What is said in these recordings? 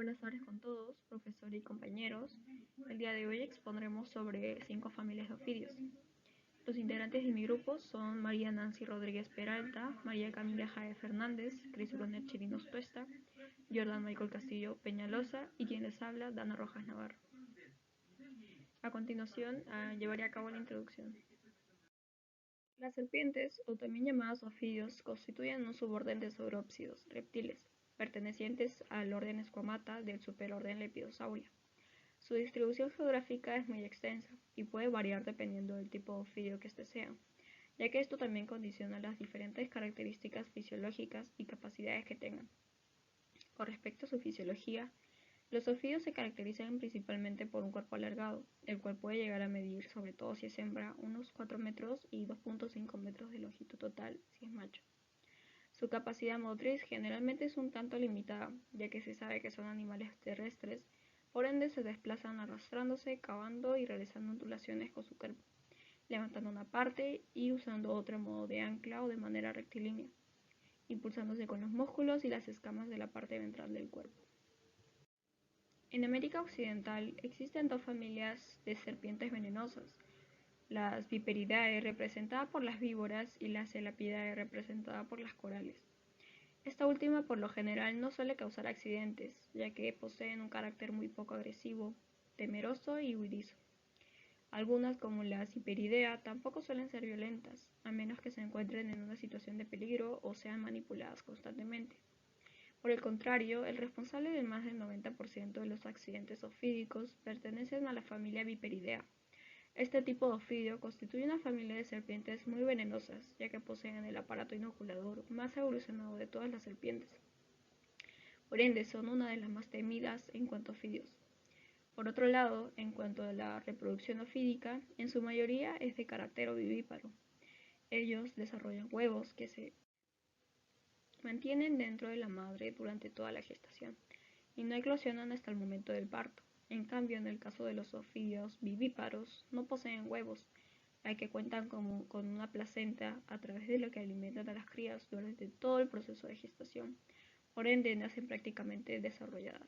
buenas tardes con todos, profesor y compañeros. El día de hoy expondremos sobre 5 familias de ofidios. Los integrantes de mi grupo son María Nancy Rodríguez Peralta, María Camila Jae Fernández, Cris Brunet Chirinos Tuesta, Jordan Michael Castillo Peñalosa y quien les habla, Dana Rojas Navarro. A continuación, llevaré a cabo la introducción. Las serpientes, o también llamadas ofidios, constituyen un suborden de saurópsidos, reptiles, pertenecientes al orden Squamata del superorden Lepidosauria. Su distribución geográfica es muy extensa y puede variar dependiendo del tipo de ofidio que éste sea, ya que esto también condiciona las diferentes características fisiológicas y capacidades que tengan. Con respecto a su fisiología, los ofidios se caracterizan principalmente por un cuerpo alargado, el cual puede llegar a medir, sobre todo si es hembra, unos 4 metros y 2.5 metros de longitud total si es macho. Su capacidad motriz generalmente es un tanto limitada, ya que se sabe que son animales terrestres, por ende se desplazan arrastrándose, cavando y realizando ondulaciones con su cuerpo, levantando una parte y usando otro modo de ancla o de manera rectilínea, impulsándose con los músculos y las escamas de la parte ventral del cuerpo. En América Occidental existen dos familias de serpientes venenosas, las Viperidae representada por las víboras y las Elapidae representada por las corales. Esta última por lo general no suele causar accidentes, ya que poseen un carácter muy poco agresivo, temeroso y huidizo. Algunas, como las Hiperidea, tampoco suelen ser violentas, a menos que se encuentren en una situación de peligro o sean manipuladas constantemente. Por el contrario, el responsable de más del 90% de los accidentes ofídicos pertenecen a la familia Viperidea. Este tipo de ofidio constituye una familia de serpientes muy venenosas, ya que poseen el aparato inoculador más evolucionado de todas las serpientes. Por ende, son una de las más temidas en cuanto a ofidios. Por otro lado, en cuanto a la reproducción ofídica, en su mayoría es de carácter ovivíparo. Ellos desarrollan huevos que se mantienen dentro de la madre durante toda la gestación y no eclosionan hasta el momento del parto. En cambio, en el caso de los ofidios vivíparos, no poseen huevos, ya que cuentan con una placenta a través de la que alimentan a las crías durante todo el proceso de gestación. Por ende, nacen prácticamente desarrolladas.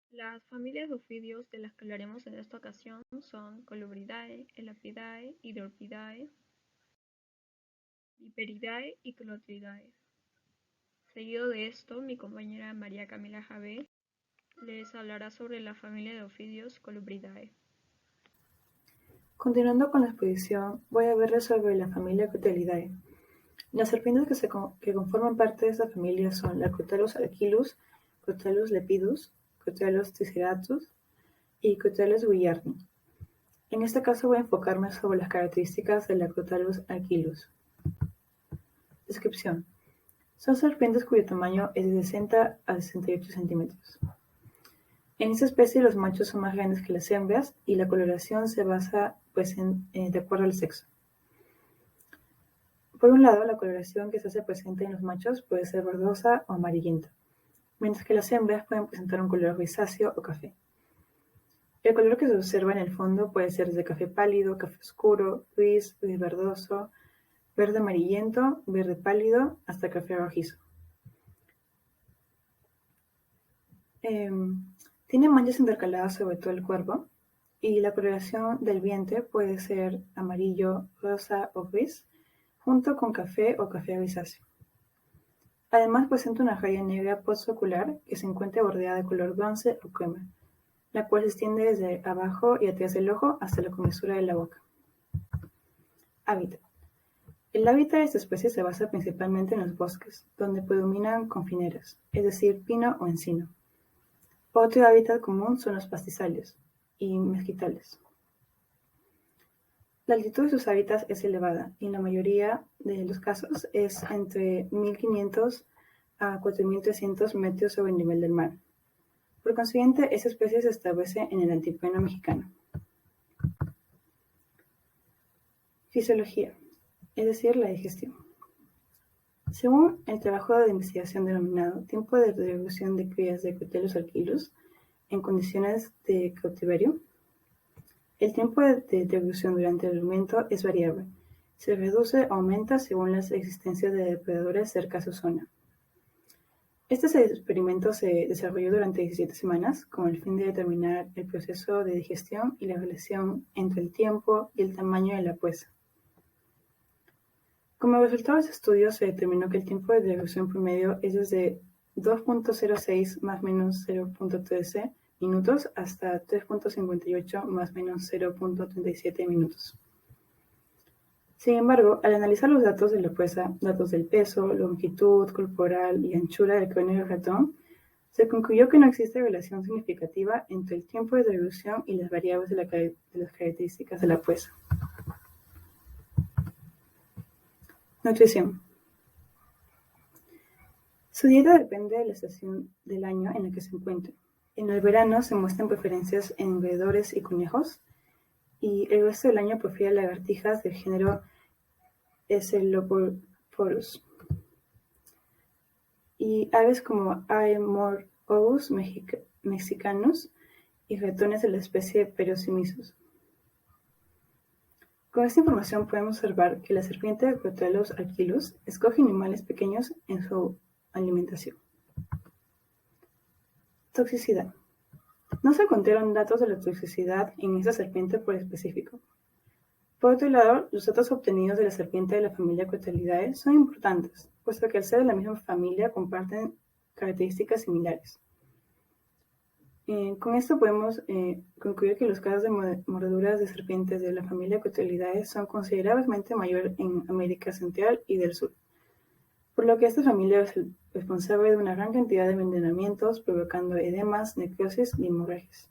Las familias de ofidios de las que hablaremos en esta ocasión son Colubridae, Elapidae, Hydropidae, Viperidae y Clotridae. Seguido de esto, mi compañera María Camila Jae les hablará sobre la familia de ofidios Colubridae. Continuando con la exposición, voy a hablarles sobre la familia Crotalidae. Las serpientes que conforman parte de esta familia son la Crotalus alquilus, Crotalus lepidus, Crotalus triceratus y Crotalus guillardi. En este caso voy a enfocarme sobre las características de la Crotalus alquilus. Descripción. Son serpientes cuyo tamaño es de 60 a 68 centímetros. En esta especie los machos son más grandes que las hembras y la coloración se basa de acuerdo al sexo. Por un lado, la coloración que se hace presente en los machos puede ser verdosa o amarillenta, mientras que las hembras pueden presentar un color grisáceo o café. El color que se observa en el fondo puede ser desde café pálido, café oscuro, gris verdoso, verde amarillento, verde pálido, hasta café rojizo. Tiene manchas intercaladas sobre todo el cuerpo y la coloración del vientre puede ser amarillo, rosa o gris, junto con café o café grisáceo. Además presenta una raya negra postocular que se encuentra bordeada de color bronce o crema, la cual se extiende desde abajo y atrás del ojo hasta la comisura de la boca. Hábitat. El hábitat de esta especie se basa principalmente en los bosques, donde predominan confineras, es decir, pino o encino. Otro hábitat común son los pastizales y mezquitales. La altitud de sus hábitats es elevada y en la mayoría de los casos es entre 1.500 a 4.300 metros sobre el nivel del mar. Por consiguiente, esta especie se establece en el altiplano mexicano. Fisiología, es decir, la digestión. Según el trabajo de investigación denominado Tiempo de reproducción de crías de Crotalus alquilus en condiciones de cautiverio, el tiempo de reproducción durante el alimento es variable se reduce o aumenta según las existencias de depredadores cerca a su zona. Este experimento se desarrolló durante 17 semanas con el fin de determinar el proceso de digestión y la relación entre el tiempo y el tamaño de la presa. Como resultado de este estudio, se determinó que el tiempo de deglución promedio es desde 2.06 más menos 0.13 minutos hasta 3.58 más menos 0.37 minutos. Sin embargo, al analizar los datos de la presa, datos del peso, longitud corporal y anchura del cráneo del ratón, se concluyó que no existe relación significativa entre el tiempo de deglución y las variables de las características de la presa. Nutrición. Su dieta depende de la estación del año en la que se encuentre. En el verano se muestran preferencias en roedores y conejos, y el resto del año prefiere lagartijas del género Cephalosporus y aves como Aemorphosaurus mexicanus y ratones de la especie Perosimisus. Con esta información podemos observar que la serpiente Crotalus alquilus escoge animales pequeños en su alimentación. Toxicidad. No se encontraron datos de la toxicidad en esta serpiente por específico. Por otro lado, los datos obtenidos de la serpiente de la familia Crotalidae son importantes, puesto que al ser de la misma familia comparten características similares. Con esto podemos concluir que los casos de mordeduras de serpientes de la familia Crotalidae son considerablemente mayores en América Central y del Sur, por lo que esta familia es responsable de una gran cantidad de envenenamientos, provocando edemas, necrosis y hemorragias.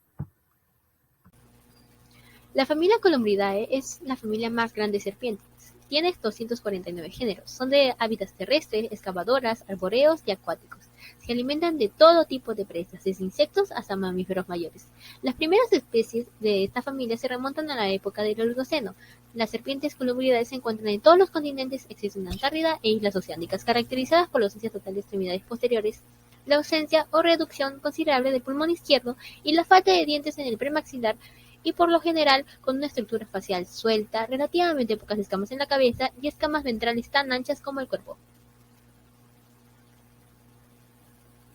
La familia Columbridae es la familia más grande de serpientes. Tiene 249 géneros. Son de hábitats terrestres, excavadoras, arbóreos y acuáticos. Se alimentan de todo tipo de presas, desde insectos hasta mamíferos mayores. Las primeras especies de esta familia se remontan a la época del Oligoceno. Las serpientes Columbridae se encuentran en todos los continentes, excepto en Antártida e islas oceánicas, caracterizadas por la ausencia total de extremidades posteriores, la ausencia o reducción considerable del pulmón izquierdo y la falta de dientes en el premaxilar, y por lo general con una estructura facial suelta, relativamente pocas escamas en la cabeza y escamas ventrales tan anchas como el cuerpo.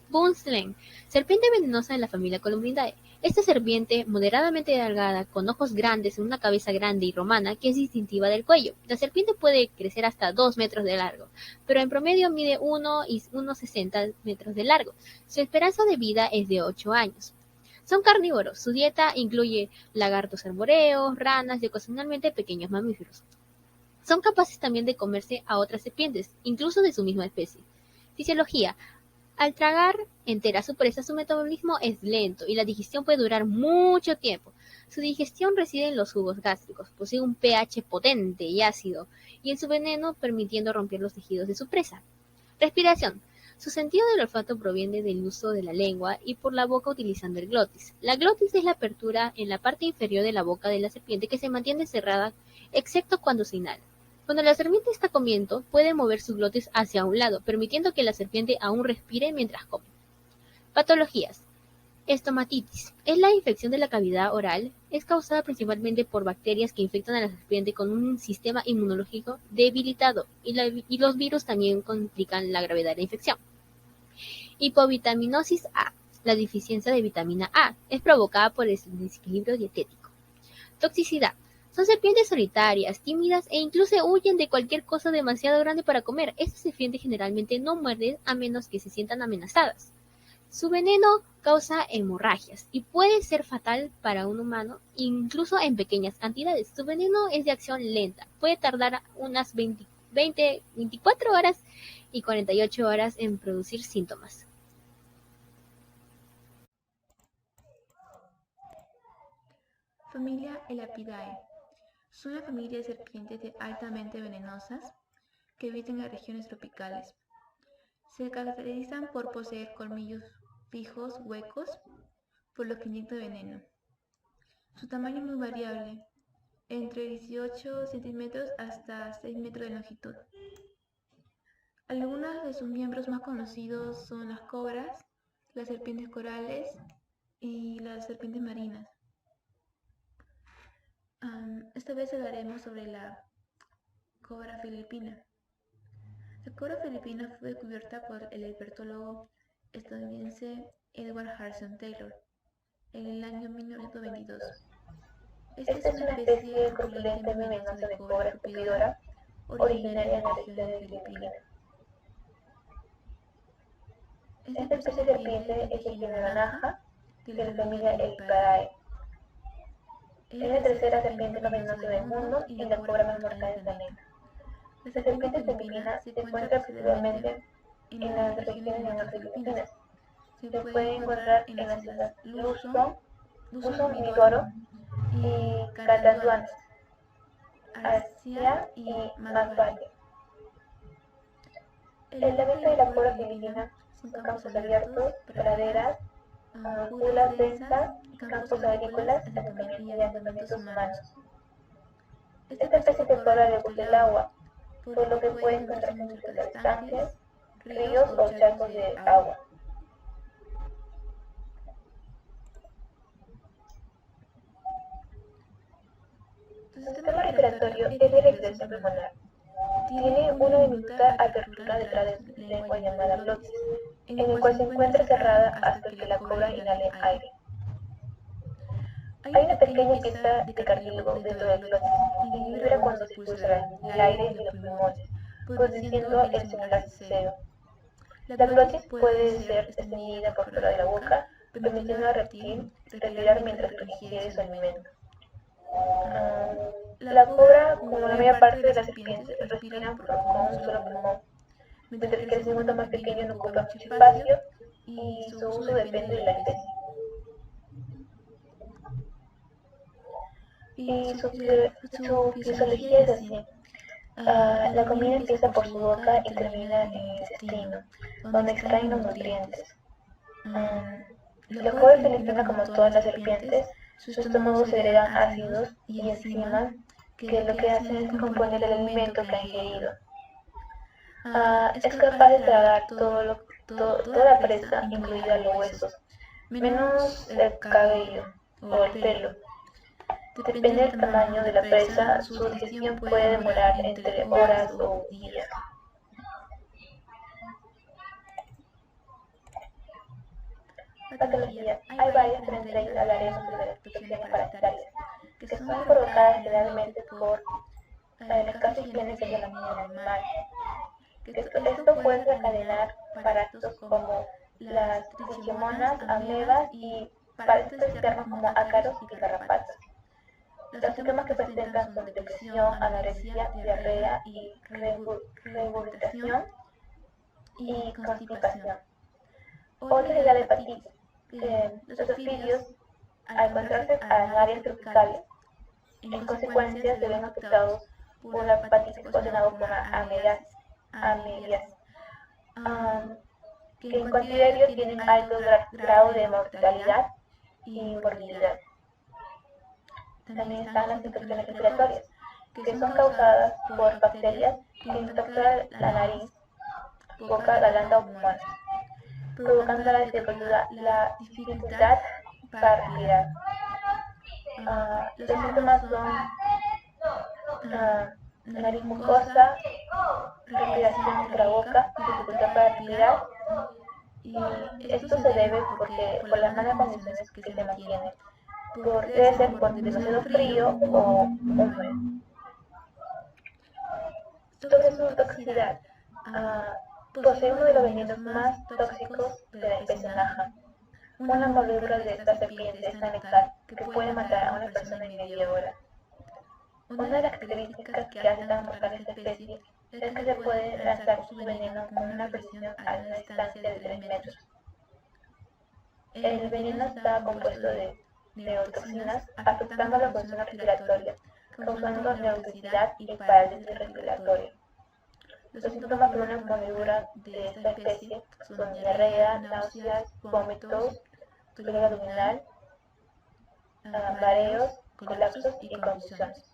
Bundsling, serpiente venenosa de la familia Columbridae. Esta serpiente moderadamente delgada, con ojos grandes, una cabeza grande y romana, que es distintiva del cuello. La serpiente puede crecer hasta 2 metros de largo, pero en promedio mide 1 y 1,60 metros de largo. Su esperanza de vida es de 8 años. Son carnívoros. Su dieta incluye lagartos arbóreos, ranas y ocasionalmente pequeños mamíferos. Son capaces también de comerse a otras serpientes, incluso de su misma especie. Fisiología. Al tragar entera su presa, su metabolismo es lento y la digestión puede durar mucho tiempo. Su digestión reside en los jugos gástricos, posee un pH potente y ácido, y en su veneno permitiendo romper los tejidos de su presa. Respiración. Su sentido del olfato proviene del uso de la lengua y por la boca utilizando el glotis. La glotis es la apertura en la parte inferior de la boca de la serpiente que se mantiene cerrada, excepto cuando se inhala. Cuando la serpiente está comiendo, puede mover su glotis hacia un lado, permitiendo que la serpiente aún respire mientras come. Patologías. Estomatitis. Es la infección de la cavidad oral. Es causada principalmente por bacterias que infectan a la serpiente con un sistema inmunológico debilitado, y los virus también complican la gravedad de la infección. Hipovitaminosis A. La deficiencia de vitamina A es provocada por el desequilibrio dietético. Toxicidad. Son serpientes solitarias, tímidas e incluso huyen de cualquier cosa demasiado grande para comer. Estas serpientes generalmente no muerden a menos que se sientan amenazadas. Su veneno causa hemorragias y puede ser fatal para un humano, incluso en pequeñas cantidades. Su veneno es de acción lenta, puede tardar unas 24 horas y 48 horas en producir síntomas. Familia Elapidae. Son una familia de serpientes altamente venenosas que habitan en regiones tropicales. Se caracterizan por poseer colmillos fijos huecos, por lo que inyectan veneno. Su tamaño es muy variable, entre 18 centímetros hasta 6 metros de longitud. Algunos de sus miembros más conocidos son las cobras, las serpientes corales y las serpientes marinas. Esta vez hablaremos sobre la Cobra filipina. La cobra filipina fue descubierta por el herpetólogo estadounidense Edward Harrison Taylor en el año 1922. Esta es una especie truculenta y venenosa de cobra escupidora originaria de la región de Filipinas. Esta especie de serpiente es de género naranja de la familia Eliparae. Es la tercera serpiente más venenosa del mundo y la cobra más mortal del planeta. La serpiente filipina se encuentra principalmente en las regiones del norte de Filipinas. Se puede encontrar en las islas Luzon, Mindoro y Catanduanes, Asia y Masbate. El hábitat de la cobra filipina son campos abiertos, praderas, junglas densas, campos agrícolas y asentamientos humanos. Esta especie de cobra le gusta el agua, por lo que puede encontrarse en cerca de estanques, ríos o charcos de agua. Su sistema respiratorio es de respiración pulmonar. Tiene una diminuta apertura detrás de su lengua llamada glotis, en el cual se encuentra cerrada hasta que la cobra inhale aire. Hay una pequeña pieza de cartílago dentro del glotis y vibra cuando se expulsa el aire de los pulmones, produciendo el sonido ceseo. La glotis puede ser extendida por fuera de la boca, permitiendo al reptil respirar mientras ingiere su alimento. La cobra, como la mayor parte de las serpientes, respiran por un solo pulmón, mientras que el segundo más pequeño no ocupa mucho espacio y su uso depende de la especie. Y su fisiología es así. La comida empieza por su boca y termina en el intestino, donde extraen los nutrientes. La cobra filipina, como todas las serpientes, sus estómagos segregan ácidos y enzimas que lo que hacen es componer el alimento que ha ingerido. Es capaz de tragar toda la presa, incluida los huesos, menos el cabello o el pelo. Depende del tamaño de la presa, su digestión puede demorar entre horas o días. Patologías. Hay varias, pero entre ellas hablaremos de las infecciones parasitarias, que son provocadas generalmente por la escasa higiene que la comida del animal. Esto puede desencadenar parásitos como las trichomonas, amebas y parásitos externos como ácaros y garrapatas. Los síntomas que presentan son depresión, anorexia, diarrea y regurgitación y constipación. Otra es la hepatitis. Los ofidios, al encontrarse en áreas tropicales, en consecuencia se ven afectados por la hepatitis ocasionada por ameliasis, que en cautiverio tienen alto grado de mortalidad y morbilidad. También están las infecciones respiratorias, que son causadas por bacterias que infectan la nariz, boca, garganta o pulmones, provocando la dificultad para respirar. Los síntomas son nariz mucosa, respiración por la boca, dificultad para respirar, y esto se debe por las malas condiciones que se mantienen. Debe ser por demasiado frío o húmedo. Sobre su toxicidad, posee uno de los venenos más tóxicos de la especie Naja. Una mordedura de esta serpiente es tan letal que puede matar a una persona en media hora. Una de las características que hace tan mortal esta especie es que se puede lanzar su veneno con una presión a una distancia de 3 metros. El veneno está compuesto de neurotoxinas, afectando a la función respiratoria, causando neurotoxicidad y parálisis respiratoria. Los síntomas de una mordedura de esta especie son diarrea, náuseas, vómitos, dolor abdominal, mareos, colapsos y convulsiones.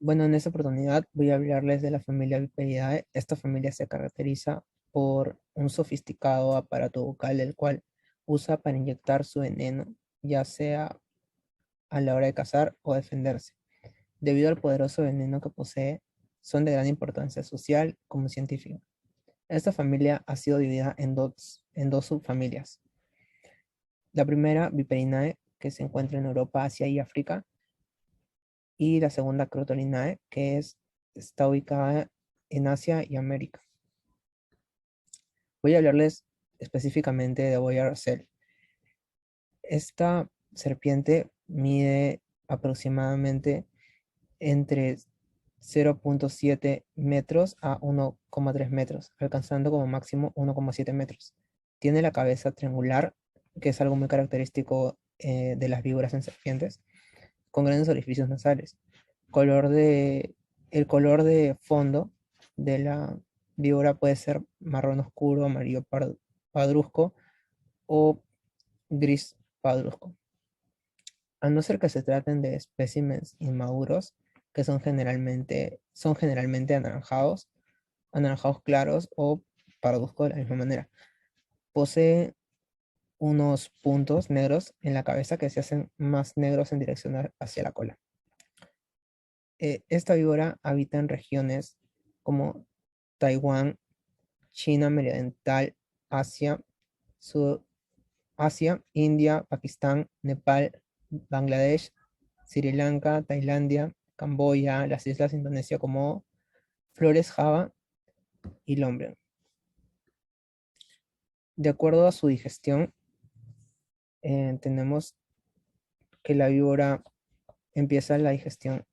Bueno, en esta oportunidad voy a hablarles de la familia Viperidae. Esta familia se caracteriza por un sofisticado aparato vocal, el cual usa para inyectar su veneno, ya sea a la hora de cazar o defenderse. Debido al poderoso veneno que posee, son de gran importancia social como científica. Esta familia ha sido dividida en dos subfamilias. La primera, Viperinae, que se encuentra en Europa, Asia y África, y la segunda, Crotolinae, que está ubicada en Asia y América. Voy a hablarles específicamente de Boyar Cell. Esta serpiente mide aproximadamente entre 0.7 metros a 1,3 metros, alcanzando como máximo 1,7 metros. Tiene la cabeza triangular, que es algo muy característico de las víboras en serpientes, con grandes orificios nasales. El color de fondo de la víbora puede ser marrón oscuro, amarillo padrusco o gris padrusco. A no ser que se traten de especímenes inmaduros, que son generalmente anaranjados, anaranjados claros o parduzcos de la misma manera. Posee unos puntos negros en la cabeza que se hacen más negros en dirección hacia la cola. Esta víbora habita en regiones como Taiwán, China meridional, Asia, Asia, India, Pakistán, Nepal, Bangladesh, Sri Lanka, Tailandia, Camboya, las islas de Indonesia como Flores, Java y Lombok. De acuerdo a su digestión, tenemos que la víbora empieza la digestión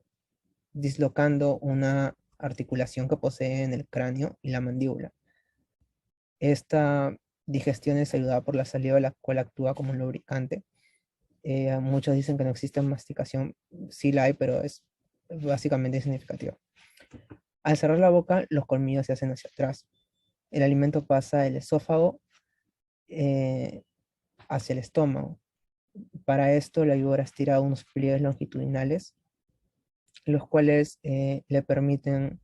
dislocando una articulación que posee en el cráneo y la mandíbula. Esta digestión es ayudada por la saliva, la cual actúa como un lubricante. Muchos dicen que no existe masticación, sí la hay, pero es básicamente insignificativa. Al cerrar la boca, los colmillos se hacen hacia atrás. El alimento pasa del esófago hacia el estómago. Para esto, la víbora estira unos pliegues longitudinales, los cuales le permiten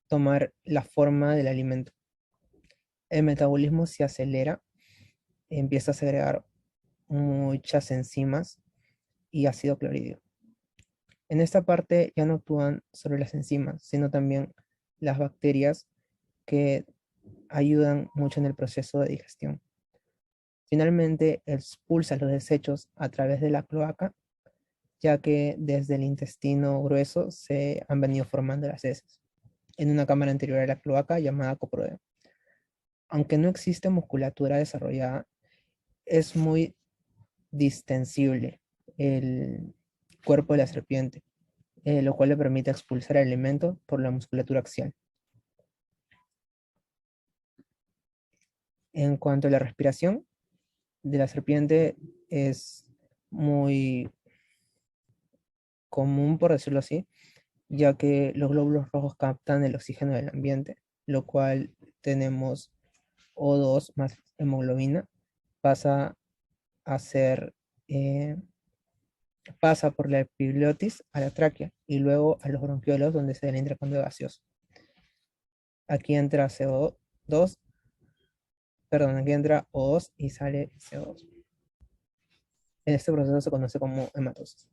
tomar la forma del alimento. El metabolismo se acelera, empieza a segregar muchas enzimas y ácido clorhídrico. En esta parte ya no actúan solo las enzimas, sino también las bacterias que ayudan mucho en el proceso de digestión. Finalmente, expulsa los desechos a través de la cloaca, ya que desde el intestino grueso se han venido formando las heces, en una cámara anterior a la cloaca llamada coprodermo. Aunque no existe musculatura desarrollada, es muy distensible el cuerpo de la serpiente, lo cual le permite expulsar el alimento por la musculatura axial. En cuanto a la respiración de la serpiente, es muy común, por decirlo así, ya que los glóbulos rojos captan el oxígeno del ambiente, lo cual tenemos O2 más hemoglobina, pasa a ser, pasa por la epiglotis a la tráquea y luego a los bronquiolos donde se da el intercambio gaseoso. Aquí entra CO2, perdón, aquí entra O2 y sale CO2. En este proceso se conoce como hematosis.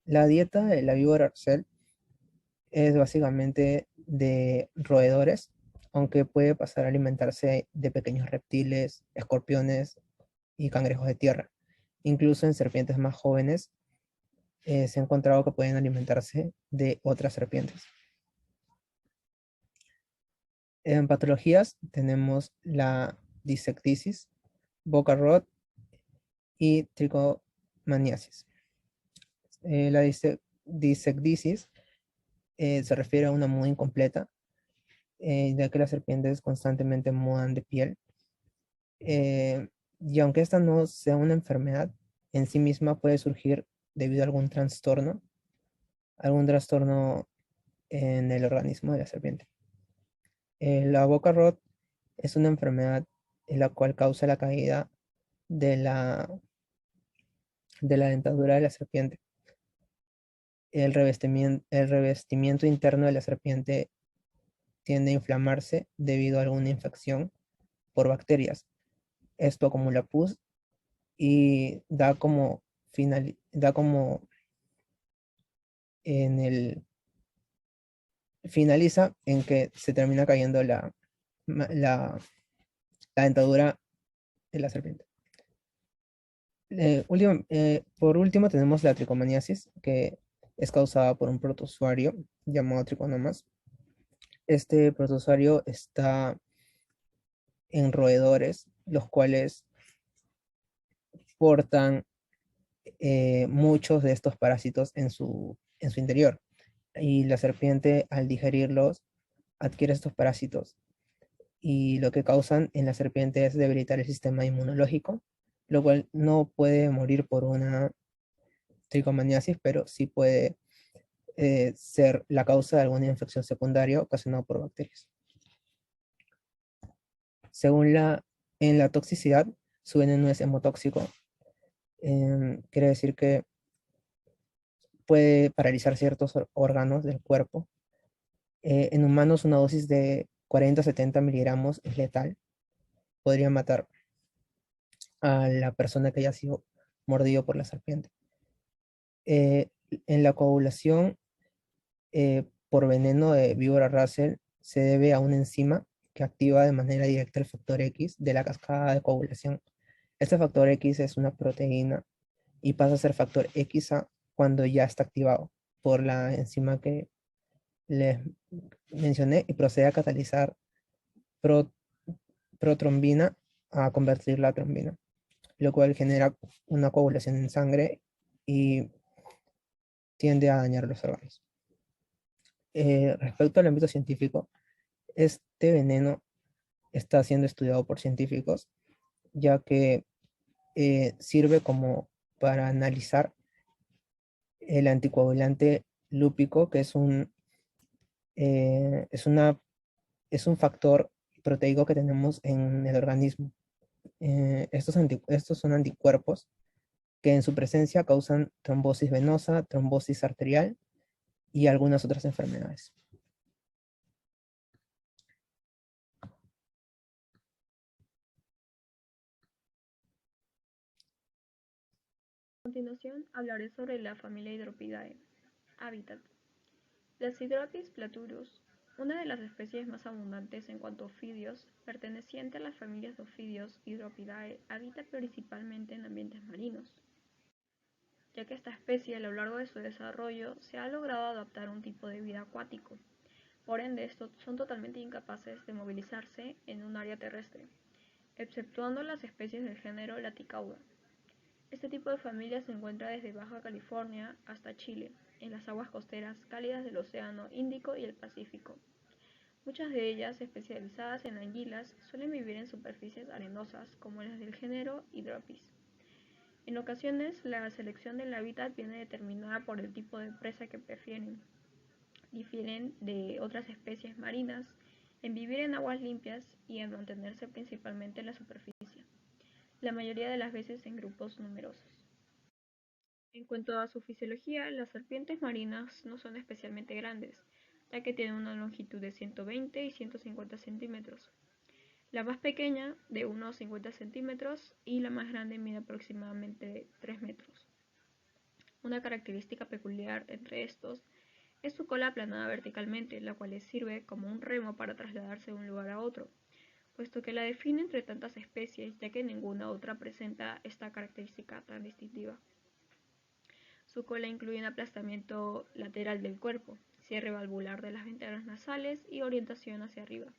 La dieta de la víbora arcel es básicamente de roedores, aunque puede pasar a alimentarse de pequeños reptiles, escorpiones y cangrejos de tierra. Incluso en serpientes más jóvenes se ha encontrado que pueden alimentarse de otras serpientes. En patologías tenemos la disectisis, boca rot y tricomaniasis. La disectisis se refiere a una muda incompleta, ya que las serpientes constantemente mudan de piel. Y aunque esta no sea una enfermedad, en sí misma puede surgir debido a algún trastorno en el organismo de la serpiente. La boca rot es una enfermedad en la cual causa la caída de la dentadura de la serpiente. El revestimiento interno de la serpiente tiende a inflamarse debido a alguna infección por bacterias. Esto acumula pus y da como en el finaliza en que se termina cayendo la dentadura de la serpiente. Por último tenemos la tricomaniasis, que es causada por un protozoario llamado Trichonomas. Este protozoario está en roedores, los cuales portan muchos de estos parásitos en su interior. Y la serpiente, al digerirlos, adquiere estos parásitos. Y lo que causan en la serpiente es debilitar el sistema inmunológico, lo cual no puede morir por una tricomaniasis, pero sí puede ser la causa de alguna infección secundaria ocasionada por bacterias. Según en la toxicidad, su veneno es hemotóxico. Quiere decir que puede paralizar ciertos órganos del cuerpo. En humanos, una dosis de 40 a 70 miligramos es letal. Podría matar a la persona que haya sido mordido por la serpiente. En la coagulación por veneno de víbora Russell se debe a una enzima que activa de manera directa el factor X de la cascada de coagulación. Este factor X es una proteína y pasa a ser factor XA cuando ya está activado por la enzima que les mencioné y procede a catalizar pro, protrombina a convertirla a trombina, lo cual genera una coagulación en sangre y tiende a dañar los órganos. Respecto al ámbito científico, este veneno está siendo estudiado por científicos, ya que sirve como para analizar el anticoagulante lúpico, que eh, es una, es un factor proteico que tenemos en el organismo. Estos son anticuerpos que en su presencia causan trombosis venosa, trombosis arterial y algunas otras enfermedades. A continuación hablaré sobre la familia Hydropidae. Hábitat. Las Hydropis platurus, una de las especies más abundantes en cuanto a ofidios, perteneciente a las familias de ofidios Hydropidae, habita principalmente en ambientes marinos, ya que esta especie a lo largo de su desarrollo se ha logrado adaptar a un tipo de vida acuático. Por ende, estos son totalmente incapaces de movilizarse en un área terrestre, exceptuando las especies del género Laticauda. Este tipo de familia se encuentra desde Baja California hasta Chile, en las aguas costeras cálidas del Océano Índico y el Pacífico. Muchas de ellas, especializadas en anguilas, suelen vivir en superficies arenosas como las del género Hydropis. En ocasiones, la selección del hábitat viene determinada por el tipo de presa que prefieren. Difieren de otras especies marinas en vivir en aguas limpias y en mantenerse principalmente en la superficie, la mayoría de las veces en grupos numerosos. En cuanto a su fisiología, las serpientes marinas no son especialmente grandes, ya que tienen una longitud de 120 y 150 centímetros. La más pequeña de unos 50 centímetros y la más grande mide aproximadamente 3 metros. Una característica peculiar entre estos es su cola aplanada verticalmente, la cual les sirve como un remo para trasladarse de un lugar a otro, puesto que la define entre tantas especies, ya que ninguna otra presenta esta característica tan distintiva. Su cola incluye un aplastamiento lateral del cuerpo, cierre valvular de las ventanas nasales y orientación hacia arriba.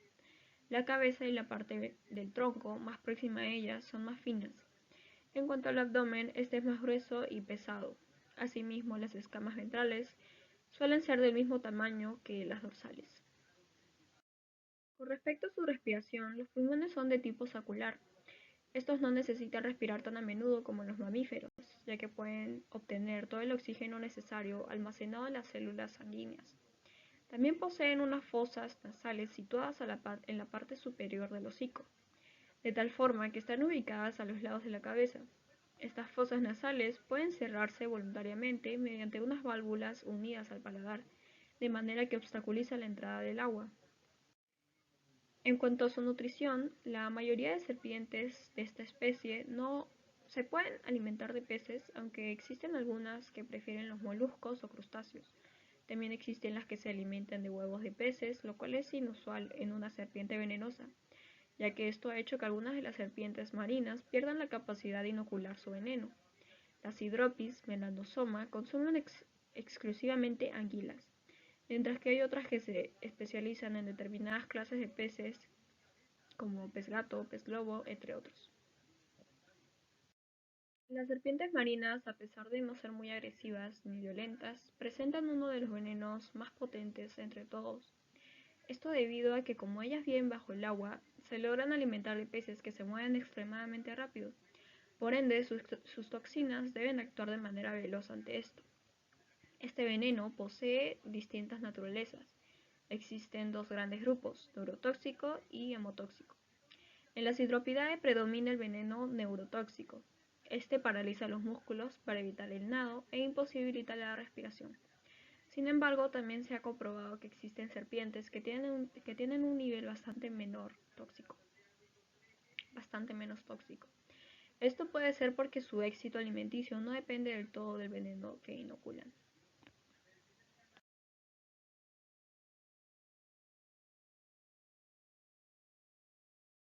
La cabeza y la parte del tronco más próxima a ella son más finas. En cuanto al abdomen, este es más grueso y pesado. Asimismo, las escamas ventrales suelen ser del mismo tamaño que las dorsales. Con respecto a su respiración, los pulmones son de tipo sacular. Estos no necesitan respirar tan a menudo como los mamíferos, ya que pueden obtener todo el oxígeno necesario almacenado en las células sanguíneas. También poseen unas fosas nasales situadas en la parte superior del hocico, de tal forma que están ubicadas a los lados de la cabeza. Estas fosas nasales pueden cerrarse voluntariamente mediante unas válvulas unidas al paladar, de manera que obstaculiza la entrada del agua. En cuanto a su nutrición, la mayoría de serpientes de esta especie no se pueden alimentar de peces, aunque existen algunas que prefieren los moluscos o crustáceos. También existen las que se alimentan de huevos de peces, lo cual es inusual en una serpiente venenosa, ya que esto ha hecho que algunas de las serpientes marinas pierdan la capacidad de inocular su veneno. Las Hydropis melanosoma consumen exclusivamente anguilas, mientras que hay otras que se especializan en determinadas clases de peces, como pez gato, pez globo, entre otros. Las serpientes marinas, a pesar de no ser muy agresivas ni violentas, presentan uno de los venenos más potentes entre todos. Esto debido a que como ellas viven bajo el agua, se logran alimentar de peces que se mueven extremadamente rápido. Por ende, sus toxinas deben actuar de manera veloz ante esto. Este veneno posee distintas naturalezas. Existen dos grandes grupos, neurotóxico y hemotóxico. En la Hydropidae predomina el veneno neurotóxico. Este paraliza los músculos para evitar el nado e imposibilita la respiración. Sin embargo, también se ha comprobado que existen serpientes que tienen un nivel bastante menos tóxico. Esto puede ser porque su éxito alimenticio no depende del todo del veneno que inoculan.